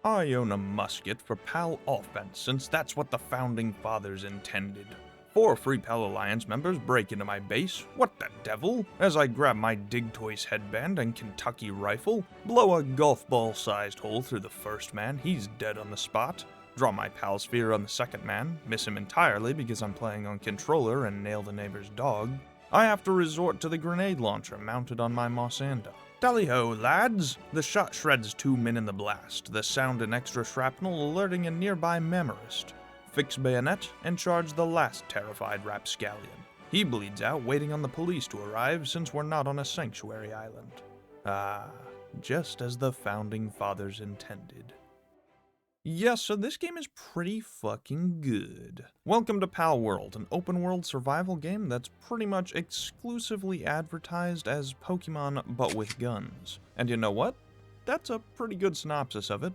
I own a musket for PAL offense, since that's what the Founding Fathers intended. 4 Free PAL Alliance members break into my base, what the devil, as I grab my Dig Toys headband and Kentucky rifle, blow a golf ball-sized hole through the first man, he's dead on the spot, draw my PAL sphere on the second man, miss him entirely because I'm playing on controller and nail the neighbor's dog. I have to resort to the grenade launcher mounted on my Mossanda. Tally-ho, lads! The shot shreds 2 men in the blast, the sound and extra shrapnel alerting a nearby memorist. Fix bayonet and charge the last terrified rapscallion. He bleeds out waiting on the police to arrive since we're not on a sanctuary island. Ah, just as the Founding Fathers intended. Yes, so this game is pretty fucking good. Welcome to Palworld, an open-world survival game that's pretty much exclusively advertised as Pokemon but with guns. And you know what? That's a pretty good synopsis of it.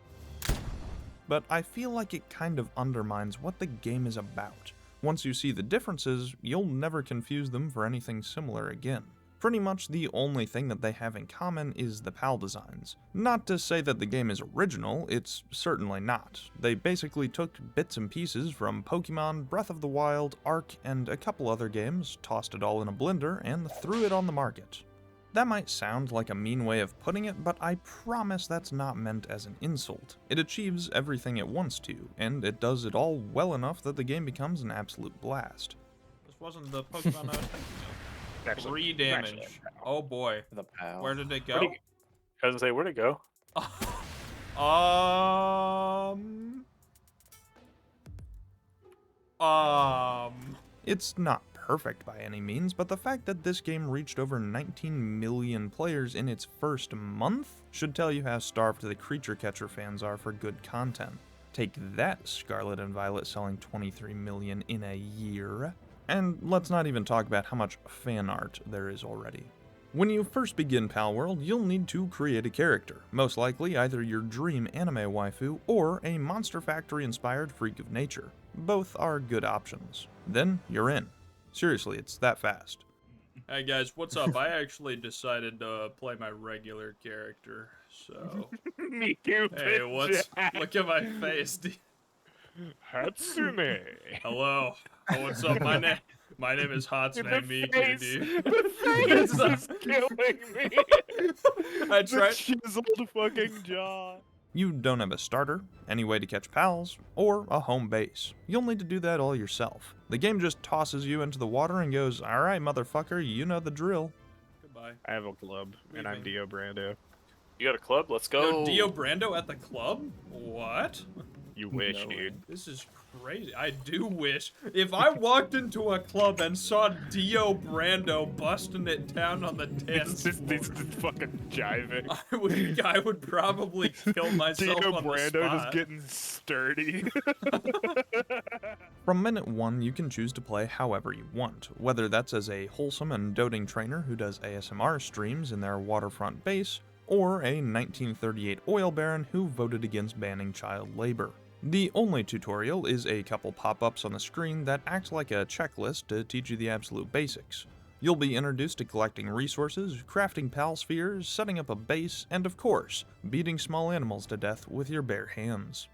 But I feel like it kind of undermines what the game is about. Once you see the differences, you'll never confuse them for anything similar again. Pretty much the only thing that they have in common is the PAL designs. Not to say that the game is original, it's certainly not. They basically took bits and pieces from Pokemon, Breath of the Wild, Ark, and a couple other games, tossed it all in a blender, and threw it on the market. That might sound like a mean way of putting it, but I promise that's not meant as an insult. It achieves everything it wants to, and it does it all well enough that the game becomes an absolute blast. This wasn't the Pokemon I was thinking of. 3 damage. Oh boy. The PAL. Where did it go? I was gonna say, where'd it go? It's not perfect by any means, but the fact that this game reached over 19 million players in its first month should tell you how starved the Creature Catcher fans are for good content. Take that, Scarlet and Violet selling 23 million in a year. And let's not even talk about how much fan art there is already. When you first begin Palworld, you'll need to create a character, most likely either your dream anime waifu or a Monster Factory-inspired freak of nature. Both are good options. Then you're in. Seriously, it's that fast. Hey guys, what's up? I actually decided to play my regular character, so... Me too, Hey, look at my face. Hatsune. Hello. Oh, what's up? My name is Hatsune Miku, dude. The face is killing me. I tried. The chiseled fucking jaw. You don't have a starter, any way to catch pals, or a home base. You'll need to do that all yourself. The game just tosses you into the water and goes, alright motherfucker, you know the drill. Goodbye. I have a club, and I'm Dio Brando. You got a club? Let's go. Yo, Dio Brando at the club? What? You wish, No dude. This is crazy. I do wish. If I walked into a club and saw Dio Brando busting it down on the dance This floor, fucking jiving. I would probably kill myself Dio on the Brando spot. just getting sturdy. From minute 1, you can choose to play however you want, whether that's as a wholesome and doting trainer who does ASMR streams in their waterfront base, or a 1938 oil baron who voted against banning child labor. The only tutorial is a couple pop-ups on the screen that act like a checklist to teach you the absolute basics. You'll be introduced to collecting resources, crafting PAL spheres, setting up a base, and of course, beating small animals to death with your bare hands.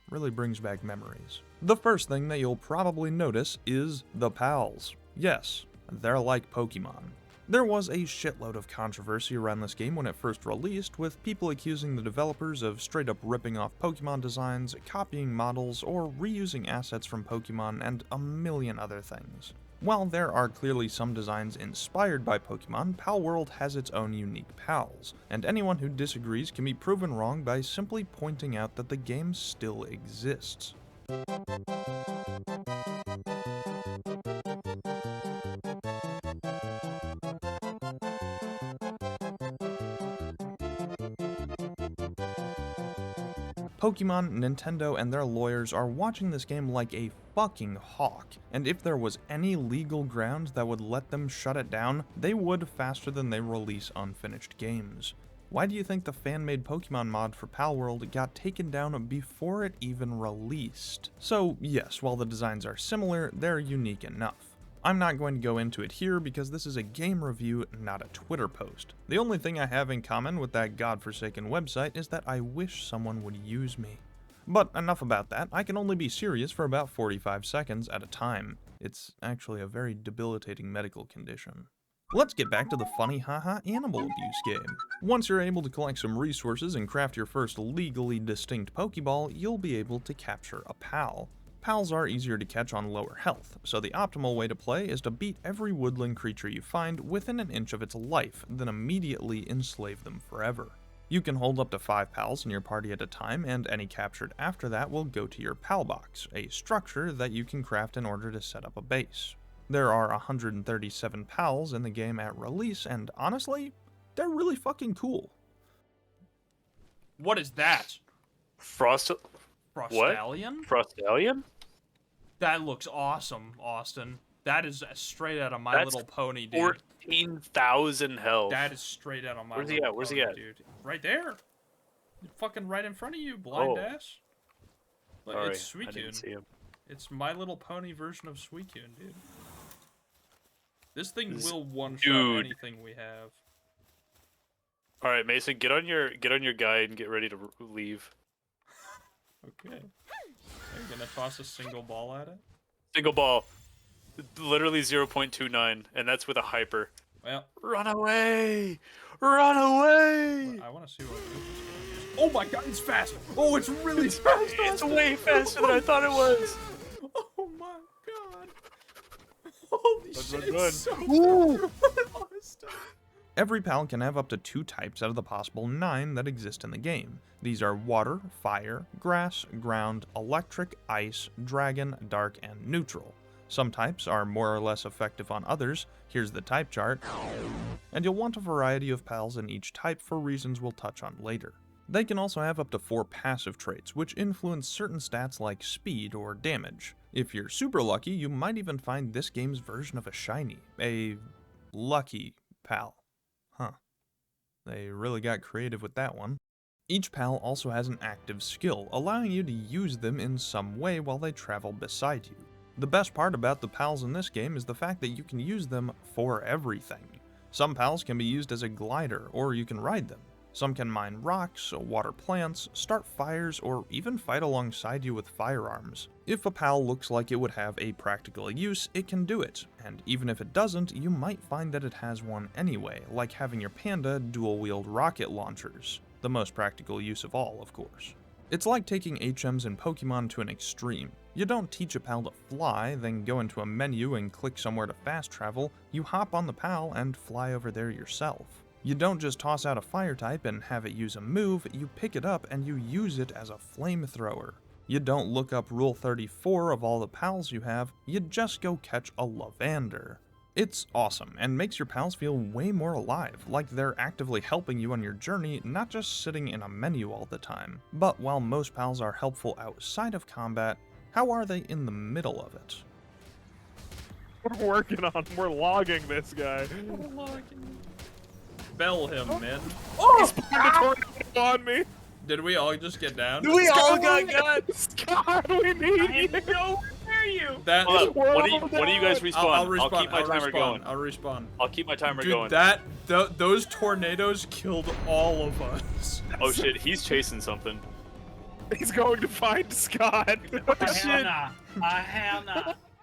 Really brings back memories. The first thing that you'll probably notice is the PALs. Yes, they're like Pokemon. There was a shitload of controversy around this game when it first released, with people accusing the developers of straight up ripping off Pokemon designs, copying models, or reusing assets from Pokemon, and a million other things. While there are clearly some designs inspired by Pokemon, Palworld has its own unique PALs, and anyone who disagrees can be proven wrong by simply pointing out that the game still exists. Pokemon, Nintendo, and their lawyers are watching this game like a fucking hawk, and if there was any legal ground that would let them shut it down, they would faster than they release unfinished games. Why do you think the fan-made Pokemon mod for Palworld got taken down before it even released? So yes, while the designs are similar, they're unique enough. I'm not going to go into it here because this is a game review, not a Twitter post. The only thing I have in common with that godforsaken website is that I wish someone would use me. But enough about that, I can only be serious for about 45 seconds at a time. It's actually a very debilitating medical condition. Let's get back to the funny haha animal abuse game. Once you're able to collect some resources and craft your first legally distinct Pokeball, you'll be able to capture a pal. Pals are easier to catch on lower health, so the optimal way to play is to beat every woodland creature you find within an inch of its life, then immediately enslave them forever. You can hold up to 5 pals in your party at a time, and any captured after that will go to your pal box, a structure that you can craft in order to set up a base. There are 137 pals in the game at release, and honestly, they're really fucking cool. What is that? Frost. Frostallion? Frostallion? That looks awesome, Austin. That is straight out of My That's Little Pony, dude. 14,000 health. That is straight out of My Where's he Little at? Where's he Pony, at? dude. Right there. Fucking right in front of you, blind Oh. ass. Look, Sorry, it's I didn't Suicune. see him. It's My Little Pony version of Suicune, dude. This thing This- will one-shot dude. anything we have. All right, Mason, get on your guide and get ready to leave. Okay. Are you gonna toss a single ball at it? Single ball, literally 0.29, and that's with a hyper. Well, Run away! Run away! I want to see what this is gonna use. Oh my god, it's fast! Oh, it's really fast! It's way faster than I thought it was. Oh my god! Holy Run, shit! run, It's so Woo! fast. Every pal can have up to 2 types out of the possible 9 that exist in the game. These are water, fire, grass, ground, electric, ice, dragon, dark, and neutral. Some types are more or less effective on others, here's the type chart, and you'll want a variety of pals in each type for reasons we'll touch on later. They can also have up to 4 passive traits, which influence certain stats like speed or damage. If you're super lucky, you might even find this game's version of a shiny, a lucky pal. Huh. They really got creative with that one. Each pal also has an active skill, allowing you to use them in some way while they travel beside you. The best part about the pals in this game is the fact that you can use them for everything. Some pals can be used as a glider, or you can ride them. Some can mine rocks, water plants, start fires, or even fight alongside you with firearms. If a pal looks like it would have a practical use, it can do it, and even if it doesn't, you might find that it has one anyway, like having your panda dual-wield rocket launchers. The most practical use of all, of course. It's like taking HMs in Pokemon to an extreme. You don't teach a pal to fly, then go into a menu and click somewhere to fast travel, you hop on the pal and fly over there yourself. You don't just toss out a fire type and have it use a move, you pick it up and you use it as a flamethrower. You don't look up Rule 34 of all the pals you have, you just go catch a Lavander. It's awesome, and makes your pals feel way more alive, like they're actively helping you on your journey, not just sitting in a menu all the time. But while most pals are helpful outside of combat, how are they in the middle of it? We're working on. We're logging this guy. Bell him, man. He's putting a tornado on me. Did we all just get down? We all got guns. God, we need you. Where are you? That Hold up. We're When do all you guys down. respawn? I'll respawn. keep my timer going. I'll respawn. I'll keep my timer Dude, going. those tornadoes killed all of us. Oh shit, he's chasing something. He's going to find Scott. Shit.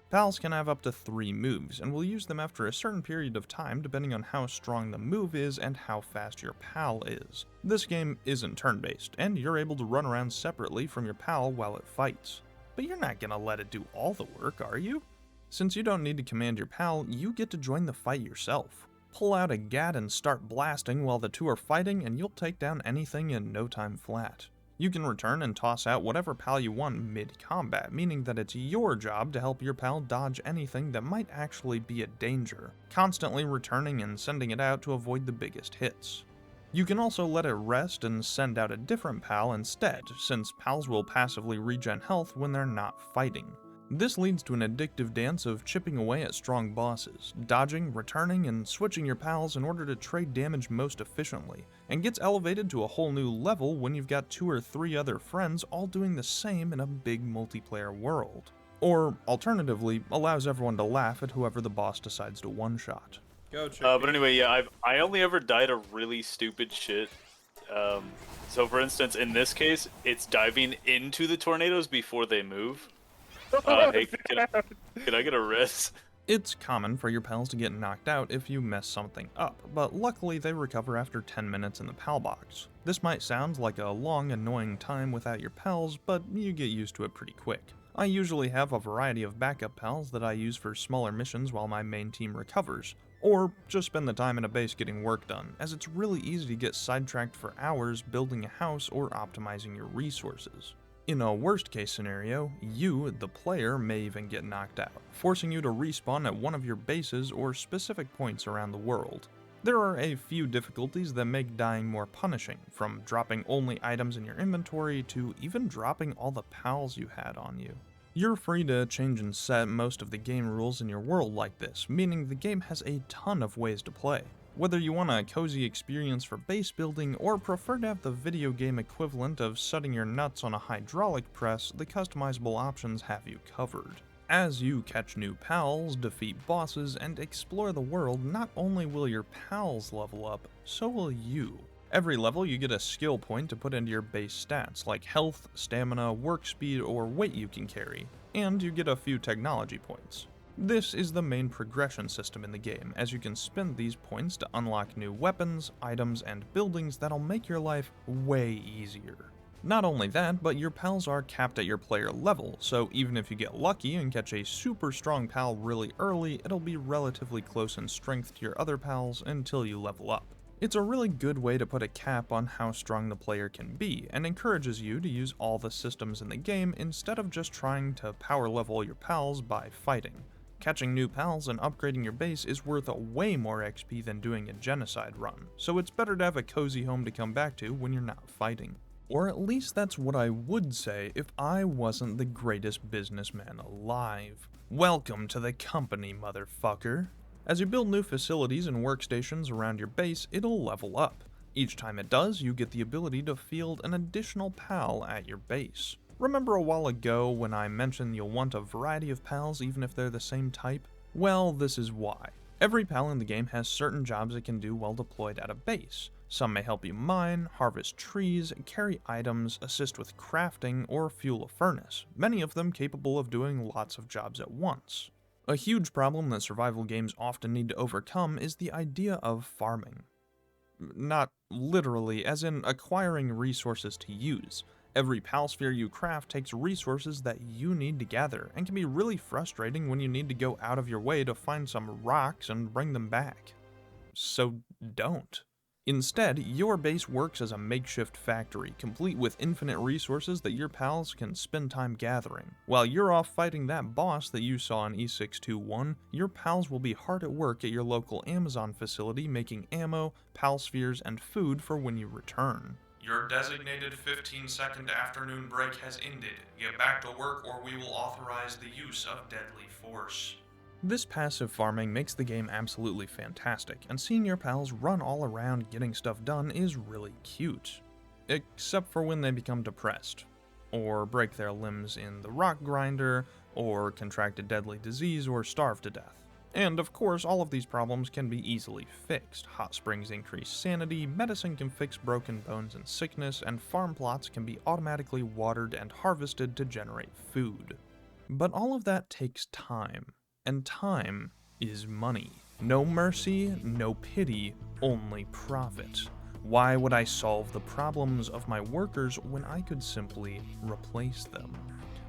Pals can have up to 3 moves, and will use them after a certain period of time depending on how strong the move is and how fast your pal is. This game isn't turn-based, and you're able to run around separately from your pal while it fights. But you're not gonna let it do all the work, are you? Since you don't need to command your pal, you get to join the fight yourself. Pull out a gat and start blasting while the two are fighting, and you'll take down anything in no time flat. You can return and toss out whatever pal you want mid-combat, meaning that it's your job to help your pal dodge anything that might actually be a danger, constantly returning and sending it out to avoid the biggest hits. You can also let it rest and send out a different pal instead, since pals will passively regen health when they're not fighting. This leads to an addictive dance of chipping away at strong bosses, dodging, returning, and switching your pals in order to trade damage most efficiently, and gets elevated to a whole new level when you've got 2 or 3 other friends all doing the same in a big multiplayer world. Or, alternatively, allows everyone to laugh at whoever the boss decides to one-shot. Go, Chicky. But anyway, yeah, I only ever died of really stupid shit. So for instance, in this case, it's diving into the tornadoes before they move. Hey, can I get a res? It's common for your pals to get knocked out if you mess something up, but luckily they recover after 10 minutes in the pal box. This might sound like a long, annoying time without your pals, but you get used to it pretty quick. I usually have a variety of backup pals that I use for smaller missions while my main team recovers, or just spend the time in a base getting work done, as it's really easy to get sidetracked for hours building a house or optimizing your resources. In a worst case scenario, you, the player, may even get knocked out, forcing you to respawn at one of your bases or specific points around the world. There are a few difficulties that make dying more punishing, from dropping only items in your inventory to even dropping all the pals you had on you. You're free to change and set most of the game rules in your world like this, meaning the game has a ton of ways to play. Whether you want a cozy experience for base building or prefer to have the video game equivalent of setting your nuts on a hydraulic press, the customizable options have you covered. As you catch new pals, defeat bosses, and explore the world, not only will your pals level up, so will you. Every level you get a skill point to put into your base stats, like health, stamina, work speed, or weight you can carry, and you get a few technology points. This is the main progression system in the game, as you can spend these points to unlock new weapons, items, and buildings that'll make your life way easier. Not only that, but your pals are capped at your player level, so even if you get lucky and catch a super strong pal really early, it'll be relatively close in strength to your other pals until you level up. It's a really good way to put a cap on how strong the player can be, and encourages you to use all the systems in the game instead of just trying to power level your pals by fighting. Catching new pals and upgrading your base is worth way more XP than doing a genocide run, so it's better to have a cozy home to come back to when you're not fighting. Or at least that's what I would say if I wasn't the greatest businessman alive. Welcome to the company, motherfucker. As you build new facilities and workstations around your base, it'll level up. Each time it does, you get the ability to field an additional pal at your base. Remember a while ago when I mentioned you'll want a variety of pals even if they're the same type? Well, this is why. Every pal in the game has certain jobs it can do while deployed at a base. Some may help you mine, harvest trees, carry items, assist with crafting, or fuel a furnace, many of them capable of doing lots of jobs at once. A huge problem that survival games often need to overcome is the idea of farming. Not literally, as in acquiring resources to use. Every palsphere you craft takes resources that you need to gather, and can be really frustrating when you need to go out of your way to find some rocks and bring them back. So don't. Instead, your base works as a makeshift factory, complete with infinite resources that your pals can spend time gathering. While you're off fighting that boss that you saw in E621, your pals will be hard at work at your local Amazon facility making ammo, palspheres, and food for when you return. Your designated 15-second afternoon break has ended. Get back to work or we will authorize the use of deadly force. This passive farming makes the game absolutely fantastic, and seeing your pals run all around getting stuff done is really cute. Except for when they become depressed, or break their limbs in the rock grinder, or contract a deadly disease, or starve to death. And of course, all of these problems can be easily fixed. Hot springs increase sanity, medicine can fix broken bones and sickness, and farm plots can be automatically watered and harvested to generate food. But all of that takes time. And time is money. No mercy, no pity, only profit. Why would I solve the problems of my workers when I could simply replace them?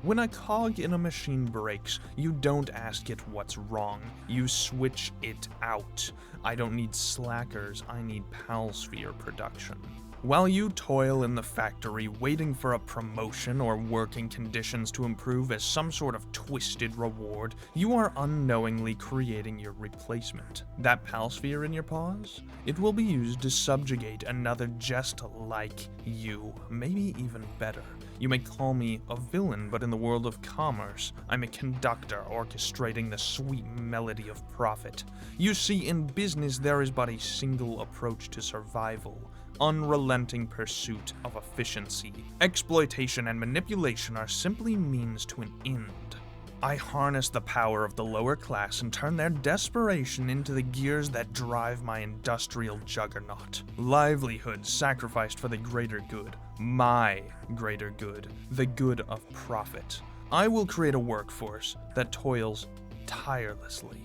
When a cog in a machine breaks, you don't ask it what's wrong, you switch it out. I don't need slackers, I need palsphere production. While you toil in the factory waiting for a promotion or working conditions to improve as some sort of twisted reward, you are unknowingly creating your replacement. That palsphere in your paws? It will be used to subjugate another just like you, maybe even better. You may call me a villain, but in the world of commerce, I'm a conductor orchestrating the sweet melody of profit. You see, in business there is but a single approach to survival. Unrelenting pursuit of efficiency. Exploitation and manipulation are simply means to an end. I harness the power of the lower class and turn their desperation into the gears that drive my industrial juggernaut. Livelihood sacrificed for the greater good, my greater good, the good of profit. I will create a workforce that toils tirelessly.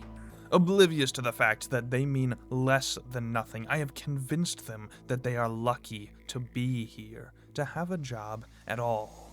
Oblivious to the fact that they mean less than nothing, I have convinced them that they are lucky to be here, to have a job at all.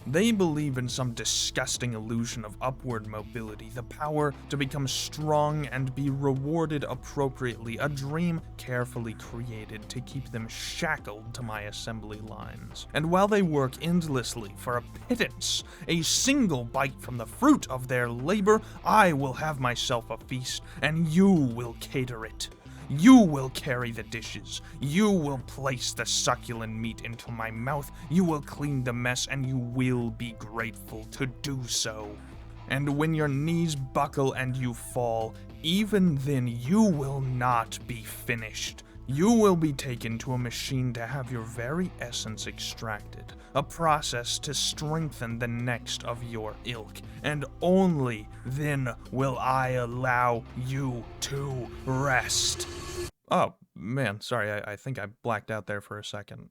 They believe in some disgusting illusion of upward mobility, the power to become strong and be rewarded appropriately, a dream carefully created to keep them shackled to my assembly lines. And while they work endlessly for a pittance, a single bite from the fruit of their labor, I will have myself a feast, and you will cater it. You will carry the dishes. You will place the succulent meat into my mouth. You will clean the mess, and you will be grateful to do so. And when your knees buckle and you fall, even then you will not be finished. You will be taken to a machine to have your very essence extracted, a process to strengthen the next of your ilk, and only then will I allow you to rest. Oh, man, sorry, I think I blacked out there for a second.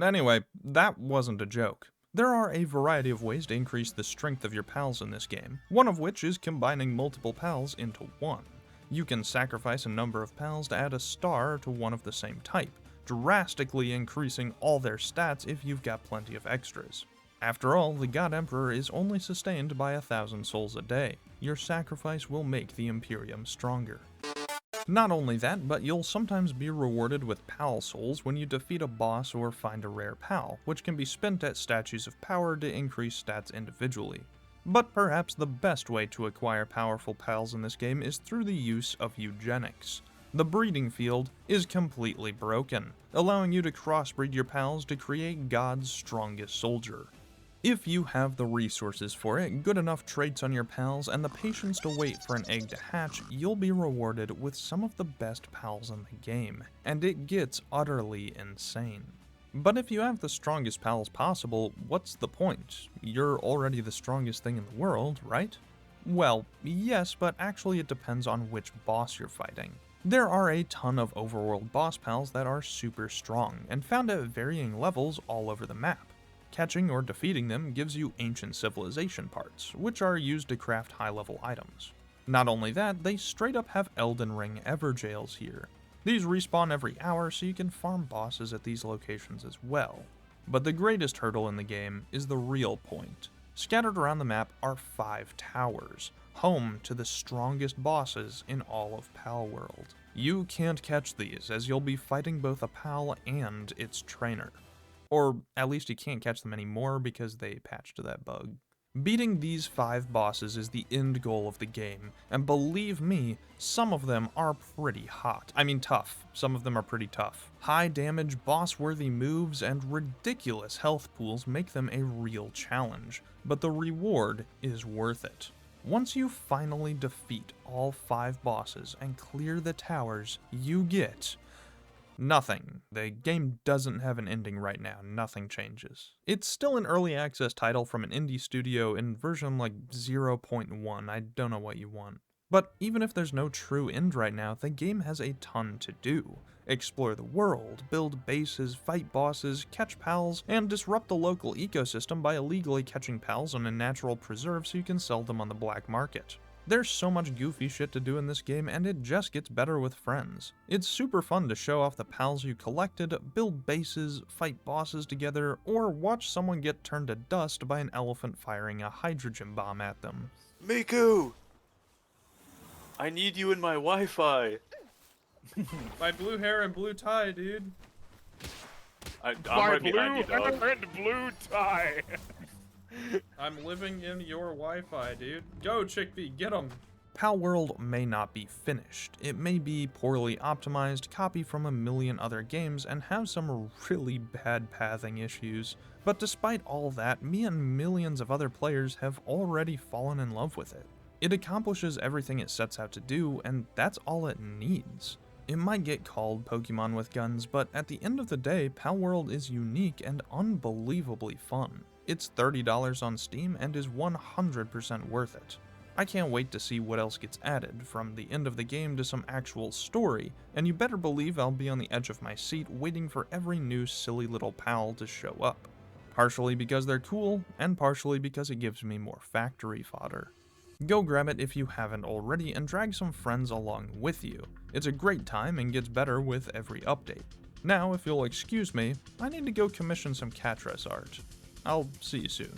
Anyway, that wasn't a joke. There are a variety of ways to increase the strength of your pals in this game, one of which is combining multiple pals into one. You can sacrifice a number of pals to add a star to one of the same type, drastically increasing all their stats if you've got plenty of extras. After all, the God Emperor is only sustained by 1,000 souls a day. Your sacrifice will make the Imperium stronger. Not only that, but you'll sometimes be rewarded with pal souls when you defeat a boss or find a rare pal, which can be spent at statues of power to increase stats individually. But perhaps the best way to acquire powerful pals in this game is through the use of eugenics. The breeding field is completely broken, allowing you to crossbreed your pals to create God's strongest soldier. If you have the resources for it, good enough traits on your pals, and the patience to wait for an egg to hatch, you'll be rewarded with some of the best pals in the game, and it gets utterly insane. But if you have the strongest pals possible, what's the point? You're already the strongest thing in the world, right? Well, yes, but actually it depends on which boss you're fighting. There are a ton of overworld boss pals that are super strong, and found at varying levels all over the map. Catching or defeating them gives you ancient civilization parts, which are used to craft high-level items. Not only that, they straight up have Elden Ring Everjails here. These respawn every hour, so you can farm bosses at these locations as well. But the greatest hurdle in the game is the real point. Scattered around the map are 5 towers, home to the strongest bosses in all of Palworld. You can't catch these, as you'll be fighting both a pal and its trainer. Or at least you can't catch them anymore because they patched that bug. Beating these 5 bosses is the end goal of the game, and believe me, some of them are pretty hot. I mean tough. Some of them are pretty tough. High damage, boss-worthy moves, and ridiculous health pools make them a real challenge, but the reward is worth it. Once you finally defeat all 5 bosses and clear the towers, you get nothing. The game doesn't have an ending right now, nothing changes. It's still an early access title from an indie studio in version like 0.1, I don't know what you want. But even if there's no true end right now, the game has a ton to do. Explore the world, build bases, fight bosses, catch pals, and disrupt the local ecosystem by illegally catching pals on a natural preserve so you can sell them on the black market. There's so much goofy shit to do in this game, and it just gets better with friends. It's super fun to show off the pals you collected, build bases, fight bosses together, or watch someone get turned to dust by an elephant firing a hydrogen bomb at them. Miku! I need you in my Wi-Fi. My blue hair and blue tie, dude. I'm My right blue behind you, dog. hair and blue tie. I'm living in your Wi-Fi, dude. Go, Chick B, get him. Palworld may not be finished. It may be poorly optimized, copy from a million other games, and have some really bad pathing issues. But despite all that, me and millions of other players have already fallen in love with it. It accomplishes everything it sets out to do, and that's all it needs. It might get called Pokemon with guns, but at the end of the day, Palworld is unique and unbelievably fun. It's $30 on Steam and is 100% worth it. I can't wait to see what else gets added, from the end of the game to some actual story, and you better believe I'll be on the edge of my seat waiting for every new silly little pal to show up. Partially because they're cool, and partially because it gives me more factory fodder. Go grab it if you haven't already and drag some friends along with you. It's a great time and gets better with every update. Now, if you'll excuse me, I need to go commission some Catras art. I'll see you soon.